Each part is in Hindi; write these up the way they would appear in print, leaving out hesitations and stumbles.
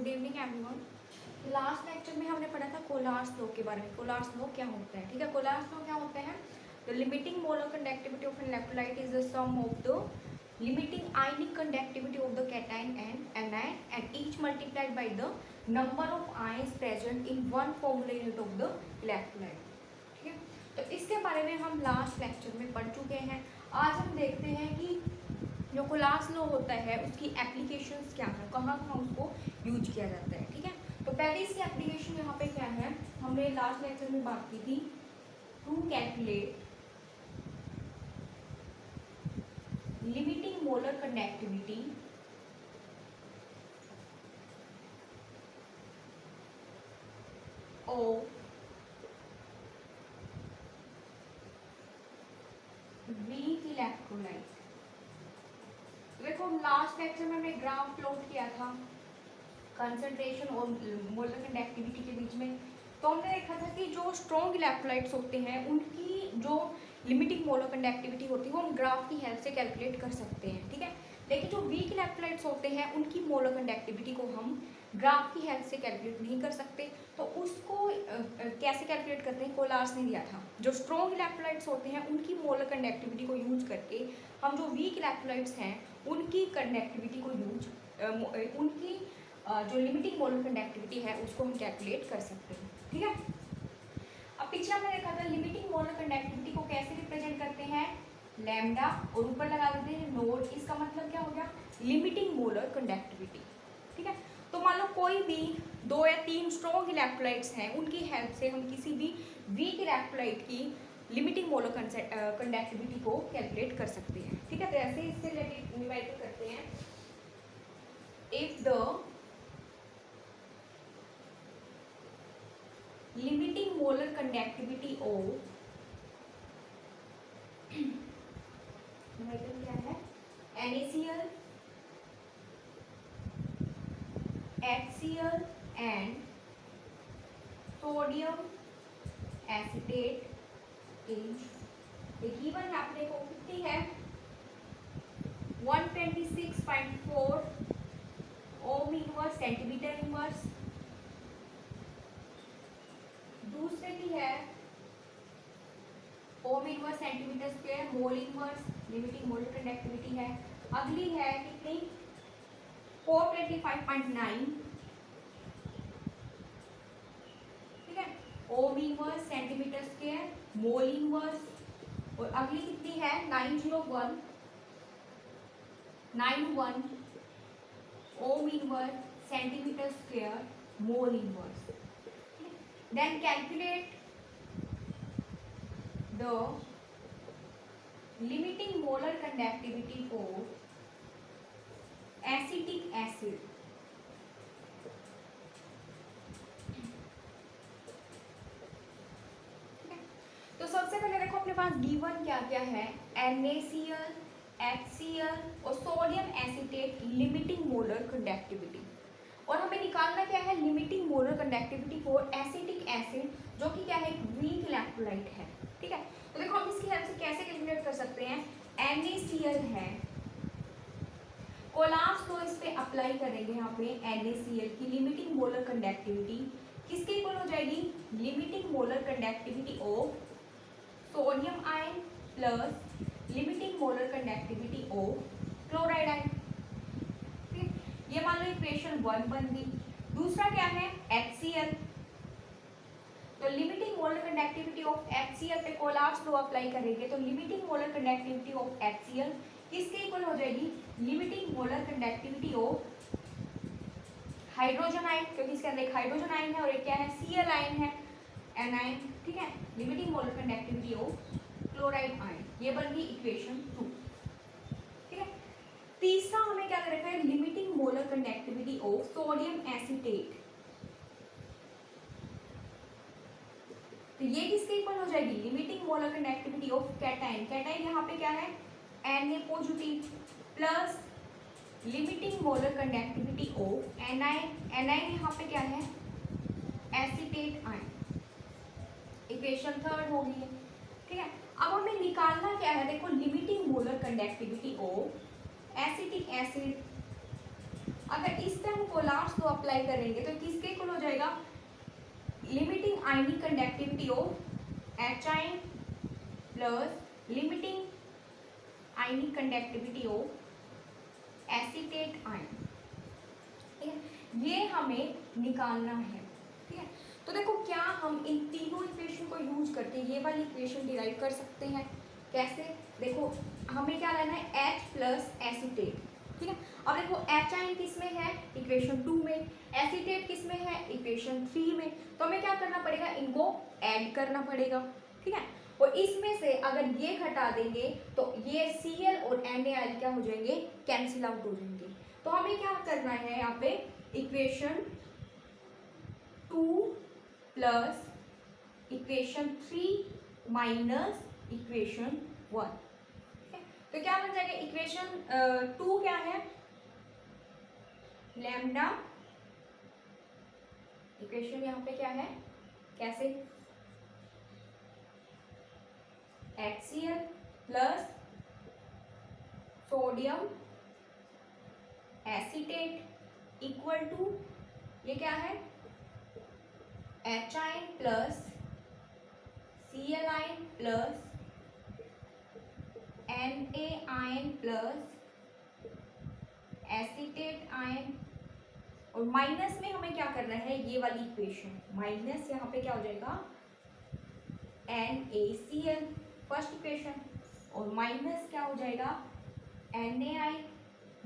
Good evening everyone. Last lecture में हमने पढ़ा था कोलार्स लॉ के बारे में। कोलार्स लॉ क्या होता है, ठीक है। कोलार्स लॉ क्या होता है? The limiting molar conductivity of an electrolyte is the sum of the limiting ionic conductivity of the cation and anion and each multiplied by the number of ions present in one formula unit of the electrolyte. ठीक है, तो इसके बारे में हम लास्ट लेक्चर में पढ़ चुके हैं। आज हम देखते हैं कि जो कोलार्स लॉ होता है उसकी एप्लीकेशंस क्या है, कहाँ कहाँ उसको यूज किया जाता है। ठीक है, तो पहले इसकी एप्लीकेशन यहाँ पे क्या है, हमने लास्ट लेक्चर में बात की थी। To calculate limiting molar conductivity of weak electrolyte. देखो लास्ट लेक्चर में हमने ग्राफ प्लॉट किया था कंसंट्रेशन और मोलर कंडक्टिविटी के बीच में। तो हमने देखा था कि जो स्ट्रॉन्ग इलेक्ट्रोलाइट्स होते हैं उनकी जो लिमिटिंग मोलर कंडक्टिविटी होती है वो हम ग्राफ की हेल्प से कैलकुलेट कर सकते हैं। ठीक है, लेकिन जो वीक इलेक्ट्रोलाइट्स होते हैं उनकी मोलर कंडक्टिविटी को हम ग्राफ की हेल्प से कैलकुलेट नहीं कर सकते। तो उसको कैसे कैलकुलेट करते हैं, कोलार्स ने दिया था। जो स्ट्रॉन्ग इलेक्ट्रोलाइट्स होते हैं उनकी मोलर कंडक्टिविटी को यूज करके हम जो वीक इलेक्ट्रोलाइट्स हैं उनकी कंडक्टिविटी को यूज उनकी जो लिमिटिंग मोलर कंडक्टिविटी है उसको हम कैलकुलेट कर सकते हैं। ठीक है, अब पीछे हमने देखा था लिमिटिंग मोलर कंडक्टिविटी को कैसे रिप्रेजेंट करते हैं, लैम्डा और ऊपर लगा देते हैं नोड। इसका मतलब क्या हो गया, लिमिटिंग मोलर कंडक्टिविटी। ठीक है, तो मान लो कोई भी 2 या 3 स्ट्रॉन्ग इलेक्ट्रोलाइट्स हैं, उनकी हेल्प से हम किसी भी वीक इलेक्ट्रोलाइट की लिमिटिंग मोलर कंडक्टिविटी को कैलकुलेट कर सकते हैं। ठीक है, तो ऐसे इससे रिलेटेड न्यूमेरिकल करते हैं। If the limiting molar conductivity of क्या है, NaCl, HCl and sodium acetate is given अपने को कितनी है 126.4 ओम इनवर्स सेंटीमीटर इनवर्स। दूसरे की है ओम inverse centimetre square mole inverse, limiting molar conductivity है। अगली है कितनी 425.9, ठीक है, ओम inverse centimetre square mole inverse. और अगली कितनी है 90191 ओम inverse centimetre square mole inverse. Then calculate the limiting molar conductivity for acetic acid. तो सबसे पहले देखो अपने पास गिवन क्या क्या है, NaCl, HCl और sodium acetate limiting molar conductivity. और हमें निकालना क्या है, limiting molar conductivity for acetic acid, जो कि क्या है एक वीक इलेक्ट्रोलाइट है। ठीक है, तो देखो हम इसकी हेल्प से कैसे कैलकुलेट कर सकते हैं। NaCl है, कोलार्स लॉ इस पे अप्लाई करेंगे यहाँ पे। NaCl की लिमिटिंग मोलर कंडक्टिविटी किसके इक्वल हो जाएगी, limiting molar conductivity of sodium ion plus limiting molar conductivity of chloride ion. ये मान लो इक्वेशन 1 बन गई। दूसरा क्या है HCl, तो limiting molar conductivity of HCl पे कोलार्स लॉ अप्लाई करेंगे तो limiting molar conductivity of HCl किसके इक्वल हो जाएगी, limiting molar conductivity of hydrogen ion, क्योंकि इसके अंदर एक हाइड्रोजन आयन है और एक क्या है Cl आयन है, एनायन। ठीक है, limiting molar conductivity of chloride ion. ये बन गई इक्वेशन 2। तीसरा हमें क्या कर रखा है, limiting molar conductivity of sodium acetate. तो ये किसके इक्वल हो जाएगी, limiting molar conductivity of cation. Cation यहाँ पे क्या है Na positive plus limiting molar conductivity of anion. Anion यहाँ पे क्या है एसीटेट आयन। इक्वेशन 3 हो गई है। ठीक है, अब हमें निकालना क्या है, देखो limiting molar conductivity of acetic acid. अगर इस टर्म को लास्ट को अप्लाई करेंगे तो किसके इक्वल हो जाएगा, limiting ionic conductivity of H ion plus limiting ionic conductivity of acetate ion. ठीक है, ये हमें निकालना है। ठीक है, तो देखो क्या हम इन तीनों इक्वेशन को यूज करके ये वाली इक्वेशन डिराइव कर सकते हैं। कैसे, देखो हमें क्या लेना है, H प्लस एसीटेट। ठीक है, अब देखो एच आयन किस में है, इक्वेशन 2 में, एसीटेट किस में है, इक्वेशन 3 में। तो हमें क्या करना पड़ेगा, इनको ऐड करना पड़ेगा। ठीक है, और इसमें से अगर ये घटा देंगे तो ये Cl और NaL क्या हो जाएंगे, कैंसिल आउट हो जाएंगे। तो हमें क्या करना है, यहाँ पे equation 2 plus equation 3 minus equation 1। तो क्या बन जाएगा, इक्वेशन 2 क्या है, लैम्डा, इक्वेशन यहाँ पे क्या है, कैसे, HCl plus sodium acetate equal to, ये क्या है, H ion plus Cl ion plus Na ion plus acetate ion, और माइनस में हमें क्या करना है, ये वाली इक्वेशन माइनस, यहाँ पे क्या हो जाएगा NaCl फर्स्ट इक्वेशन, और माइनस क्या हो जाएगा NaI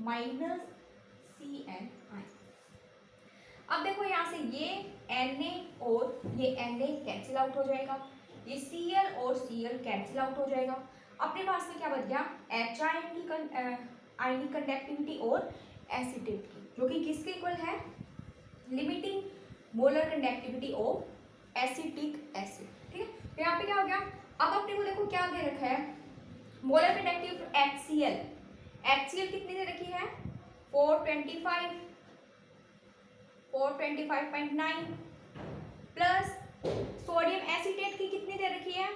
माइनस Cl आयन। अब देखो यहाँ से ये Na और ये Na कैंसिल आउट हो जाएगा, ये Cl और Cl कैंसिल आउट हो जाएगा। अपने पास में क्या बच गया, H आयन की आयनिक कंडक्टिविटी और एसीटेट की, जो कि किसके इक्वल है, limiting molar conductivity of acetic acid. ठीक है, तो यहाँ पे क्या हो गया, अब अपने को देखो क्या दे रखा है, मोलर कंडक्टिविटी HCl, HCl कितनी दे रखी है, 425.9 प्लस सोडियम एसीटेट की कितनी दे रखी है,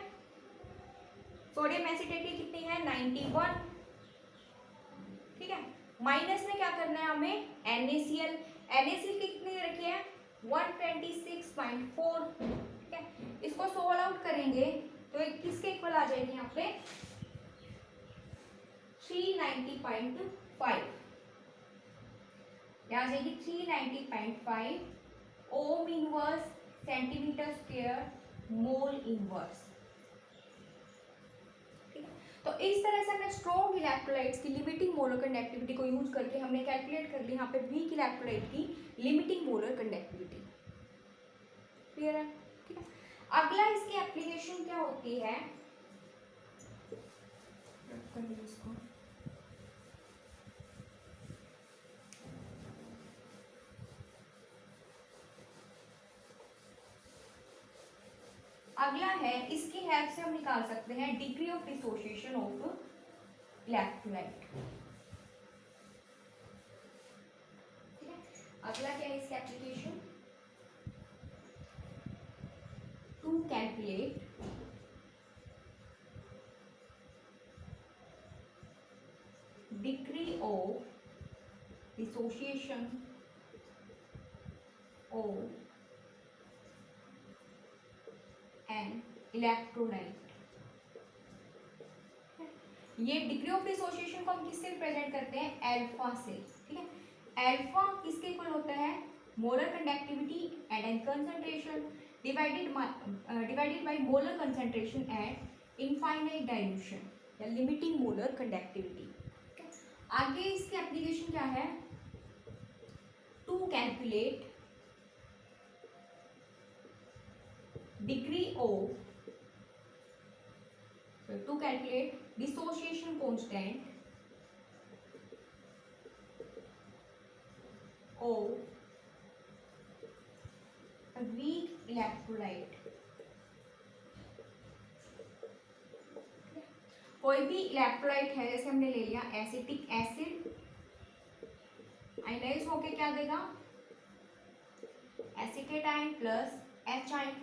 सोडियम एसीटेट की कितनी है, 91। ठीक है, माइनस में क्या करना है हमें, NaCl, NaCl की कितनी दे रखी है, 126.4। ठीक है, इसको सोल्व आउट करेंगे तो एक किसके इक्वल आ जाएगी, यहाँ पे 390.5, यहाँ जाएगी 390.5 ओम inverse centimetre square mole inverse. तो इस तरह से हमने स्ट्रॉन्ग इलेक्ट्रोलाइट्स की लिमिटिंग मोलर कंडक्टिविटी को यूज करके हमने कैलकुलेट कर ली यहाँ पे वीक इलेक्ट्रोलाइट की लिमिटिंग मोलर कंडक्टिविटी। क्लियर है? ठीक है, अगला इसकी एप्लीकेशन क्या होती है, इसको अगला है, इसकी हेल्प से हम निकाल सकते हैं degree of dissociation of electrolyte. ठीक है, अगला क्या है इसकी application, to calculate degree of dissociation of an electrolyte. ये डिग्री ऑफ डिसोसिएशन को हम किससे रिप्रेजेंट करते हैं, अल्फा से। ठीक है, अल्फा किसके इक्वल होता है, molar conductivity at an concentration divided by molar concentration at infinite dilution या लिमिटिंग मोलर कंडक्टिविटी। आगे इसकी एप्लीकेशन क्या है, to calculate degree of, so to calculate dissociation constant of a weak electrolyte। कोई भी इलेक्ट्रोलाइट है, जैसे हमने ले लिया एसिटिक एसिड, आयनाइज होके क्या देगा, acetate ion plus H ion.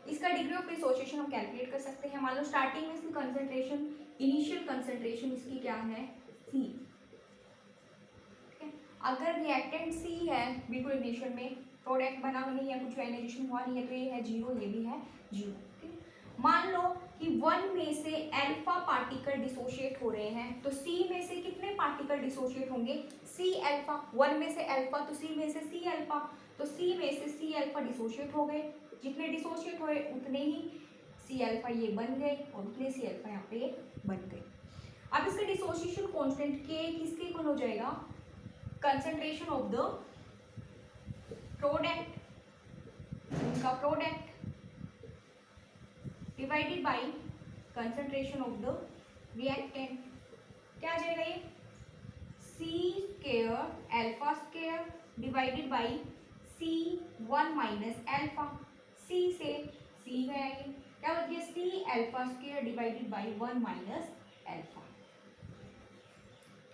इसका डिग्री ऑफ डिसोसिएशन हम कैलकुलेट कर सकते हैं। मान लो स्टार्टिंग में इसकी कंसंट्रेशन, इनिशियल कंसंट्रेशन इसकी क्या है, C। ठीक है, अगर रिएक्टेंट सी है बिल्कुल इनिशियल में, प्रोडक्ट बना नहीं है, कुछ आयनाइजेशन हुआ नहीं है, तो ये है जीरो, ये भी है जीरो। मान लो कि 1 में से अल्फा पार्टिकल डिसोशिएट हो रहे हैं, तो C में से कितने पार्टिकल डिसोशिएट होंगे? C alpha. 1 में से अल्फा तो C में से C अल्फा, तो C में से C अल्फा डिसोशिएट हो गए, जितने डिसोशिएट हुए उतने ही C अल्फा ये बन गए और उतने C अल्फा यहाँ पे बन गए। अब इसका डिसोशिएशन कांस्टेंट K किसके इक्वल हो जाएगा? कंसंट्रेशन ऑफ द प्रोडक्ट, उनका product divided by concentration of the reactant. क्या आ जाएगा ये? C square alpha square divided by C1 minus alpha. C से C गया, ये क्या हो गया? C alpha square divided by 1 minus alpha.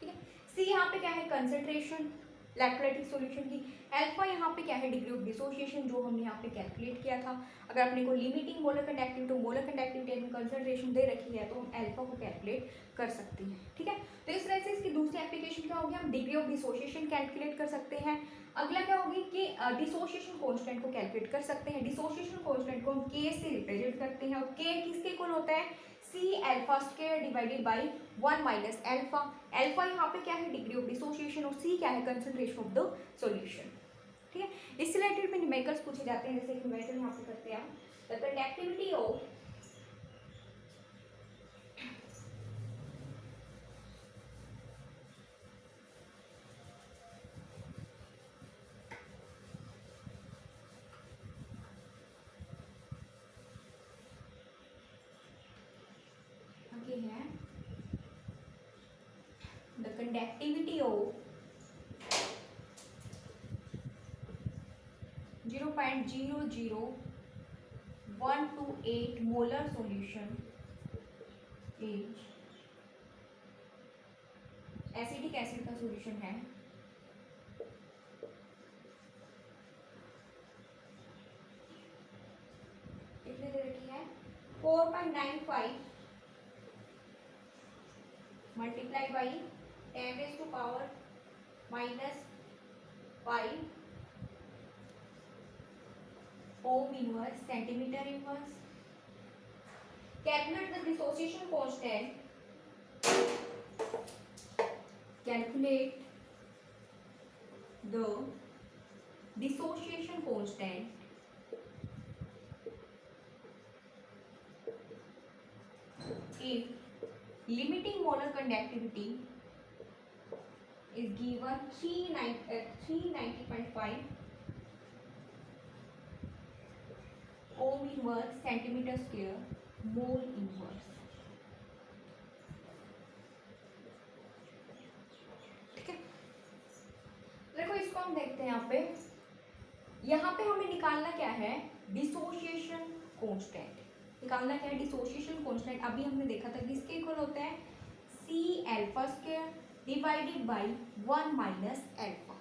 ठीक है, C यहाँ पे क्या है? कंसंट्रेशन इलेक्ट्रोलाइटिक सॉल्यूशन की। अल्फा यहाँ पे क्या है? डिग्री ऑफ डिसोसिएशन, जो हमने यहाँ पे कैलकुलेट किया था। अगर अपने को limiting molar conductivity, molar conductivity and concentration दे रखी है, तो हम अल्फा को कैलकुलेट कर सकते हैं। ठीक है, तो इस तरह से इसकी दूसरी एप्लीकेशन क्या होगी? हम डिग्री ऑफ डिसोसिएशन कैलकुलेट कर सकते हैं। अगला क्या होगी कि डिसोसिएशन कांस्टेंट को कैलकुलेट कर सकते हैं। डिसोसिएशन कांस्टेंट को हम K से रिप्रेजेंट करते हैं, और K किसके इक्वल होता है? C alpha square divided by 1 minus alpha. Alpha यहाँ पे क्या है? डिग्री ऑफ डिसोसिएशन, और C क्या है? Concentration of the solution. ठीक है, इस रिलेटेड में न्यूमेरिकल्स पूछे जाते हैं, जैसे न्यूमेरिकल यहाँ पे करते हैं द कंडक्टिविटी ऑफ है the conductivity of 0.00128 molar solution is acetic acid का सॉल्यूशन है। कितने दे रखी है? 4.95 multiply by 10⁻⁻⁵ Om inverse centimetre inverse. Calculate the dissociation constant, calculate the dissociation constant if limiting molar conductivity is given 390.5 ohm inverse centimeter square mole inverse। देखो इसको हम देखते हैं यहाँ पे हमें निकालना क्या है? डिसोसिएशन कांस्टेंट निकालना क्या है? डिसोसिएशन कांस्टेंट अभी हमने देखा था किसके इक्वल होता है? C alpha square divided by 1 minus alpha.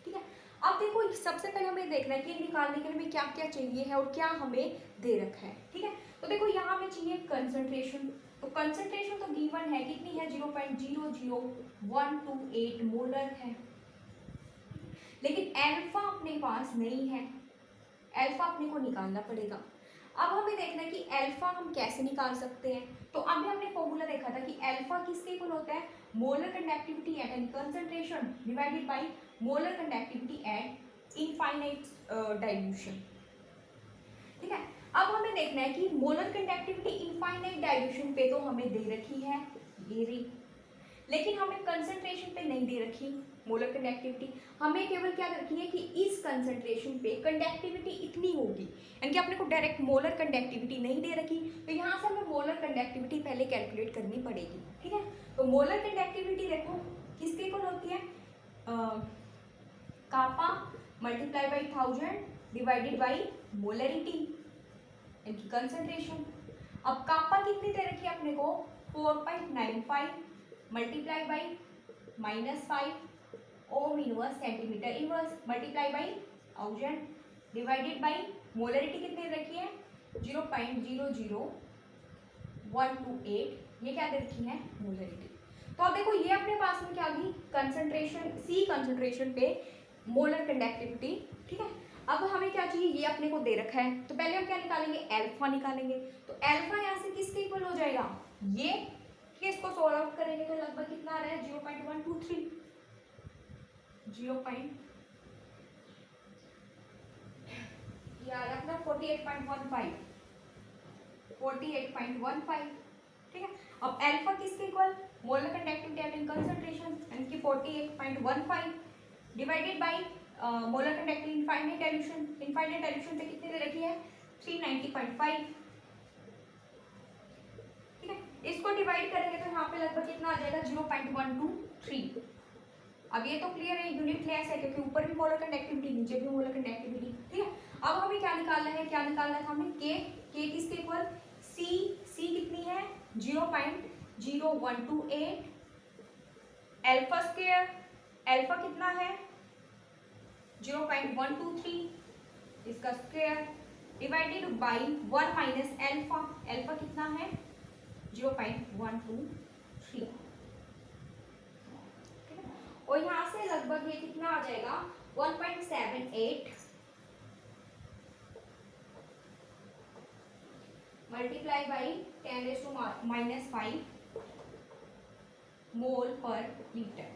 ठीक है, अब देखो सबसे पहले हमें देखना है कि निकालने के लिए हमें क्या क्या चाहिए है और क्या हमें दे रखा है। ठीक है, तो देखो यहाँ हमें चाहिए कंसंट्रेशन, तो कंसंट्रेशन तो गिवन है, कितनी है? 0.00128 मोलर है, लेकिन अल्फा अपने पास नहीं है, अल्फा अपने को निकालना पड़ेगा। अब हमें देखना है कि अल्फा हम कैसे निकाल सकते हैं। तो अभी हमने फॉर्मूला देखा था कि अल्फा किसके इक्वल होता है? Molar conductivity at an concentration divided by molar conductivity at infinite dilution. ठीक है, अब हमें देखना है कि मोलर कंडक्टिविटी इनफाइनाइट डाइल्यूशन पे तो हमें दे रखी है ये रही, लेकिन हमें कंसंट्रेशन पे नहीं दे रखी मोलर कंडक्टिविटी। हमें केवल क्या रखी है कि इस कंसंट्रेशन पे कंडक्टिविटी इतनी होगी, यानी कि अपने को डायरेक्ट मोलर कंडक्टिविटी नहीं दे रखी, तो यहाँ से हमें मोलर कंडक्टिविटी पहले कैलकुलेट करनी पड़ेगी। ठीक है, तो मोलर कंडक्टिविटी देखो किसके इक्वल होती है? Kappa multiply by 1000 divided by molarity इनकी कंसंट्रेशन। अब कापा कितनी दे रखी है अपने को? 4.95 multiply by -5 ohm inverse centimetre inverse multiply by 1000 divided by molarity कितनी दे रखी है? 0.00128, ये क्या दे रखी है? मोलरिटी। तो अब देखो ये अपने पास में क्या आ गई, कंसंट्रेशन, सी कंसंट्रेशन पे मोलर कंडक्टिविटी, ठीक है। अब हमें क्या चाहिए, ये अपने को दे रखा है, तो पहले हम क्या निकालेंगे, अल्फा निकालेंगे। तो अल्फा यहाँ से किसके इक्वल हो जाएगा, ये, ठीक है। इसको सॉल्व आउट करेंगे तो लगभग कितना आ रहा है, 0.123, 0. ये आ रहा है अपना 48.15, 48.15, ठीक है। अब अल्फा किसके equal, molar conductivity eight in concentration यानी कि 48.15 divided by molar conductivity infinite dilution, infinite dilution से कितने दे रखी है, 390.5, ठीक है। इसको डिवाइड करेंगे तो यहाँ पे लगभग कितना आ जाएगा, 0.123। अब ये तो क्लियर है, यूनिट लेस है क्योंकि ऊपर भी मोलर कंडक्टिविटी नीचे भी मोलर कंडक्टिविटी, ठीक है। अब हमें क्या निकालना है, क्या निकालना था हमें, के किसके इक्वल, सी कितनी है, 0.0128, अल्फा स्क्वायर, अल्फा कितना है 0.123, इसका square divided by 1 minus alpha, alpha कितना है 0.123, और यहाँ से लगभग ये कितना आ जाएगा 1.78 मल्टीप्लाई बाई 10⁻⁻5 मोल पर लीटर।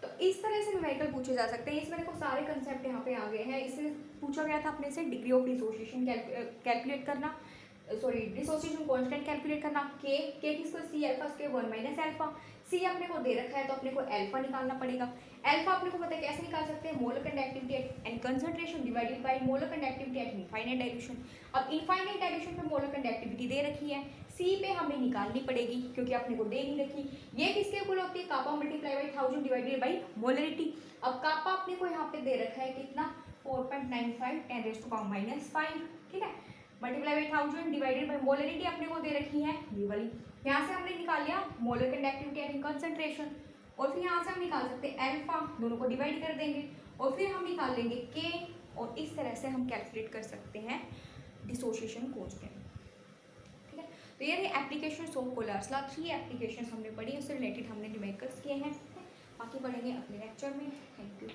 तो इस तरह से न्यूमेरिकल पूछे जा सकते हैं। इसमें देखो सारे कंसेप्ट यहाँ पे आ गए हैं। इससे पूछा गया था अपने से डिग्री ऑफ डिसोसिएशन कैलकुलेट करना, सॉरी डिसोसिएशन कांस्टेंट कैलकुलेट करना, के किसको, C alpha square 1 minus alpha, C अपने को दे रखा है तो अपने को अल्फा निकालना पड़ेगा। अल्फा अपने को पता है कैसे निकाल सकते हैं, molar conductivity and concentration divided by molar conductivity at infinite dilution. अब इनफाइनाइट डाइल्यूशन पे मोलर कंडक्टिविटी दे रखी है, सी पे हमें निकालनी पड़ेगी क्योंकि अपने को दे नहीं रखी। ये किसके इक्वल होती है, kappa multiply by 1000 divided by molarity. अब कापा अपने को यहाँ पे दे रखा है कितना 4.95 10⁻⁵, ठीक है, multiply by 1000 divided by molarity अपने को दे रखी है ये वाली। यहाँ से हमने निकाल लिया मोलर कंडक्टिविटी एंड कंसंट्रेशन, और फिर यहाँ से हम निकाल सकते हैं अल्फा, दोनों को डिवाइड कर देंगे और फिर हम निकाल लेंगे के, और इस तरह से हम कैलकुलेट कर सकते हैं डिसोसिएशन कांस्टेंट, ठीक है। तो ये एप्लीकेशन ऑफ कोलर्स लॉ, 3 एप्लीकेशन हमने पढ़ी, उससे रिलेटेड हमने न्यूमेरिकल्स किए हैं, बाकी पढ़ेंगे अगले लेक्चर में। Thank you.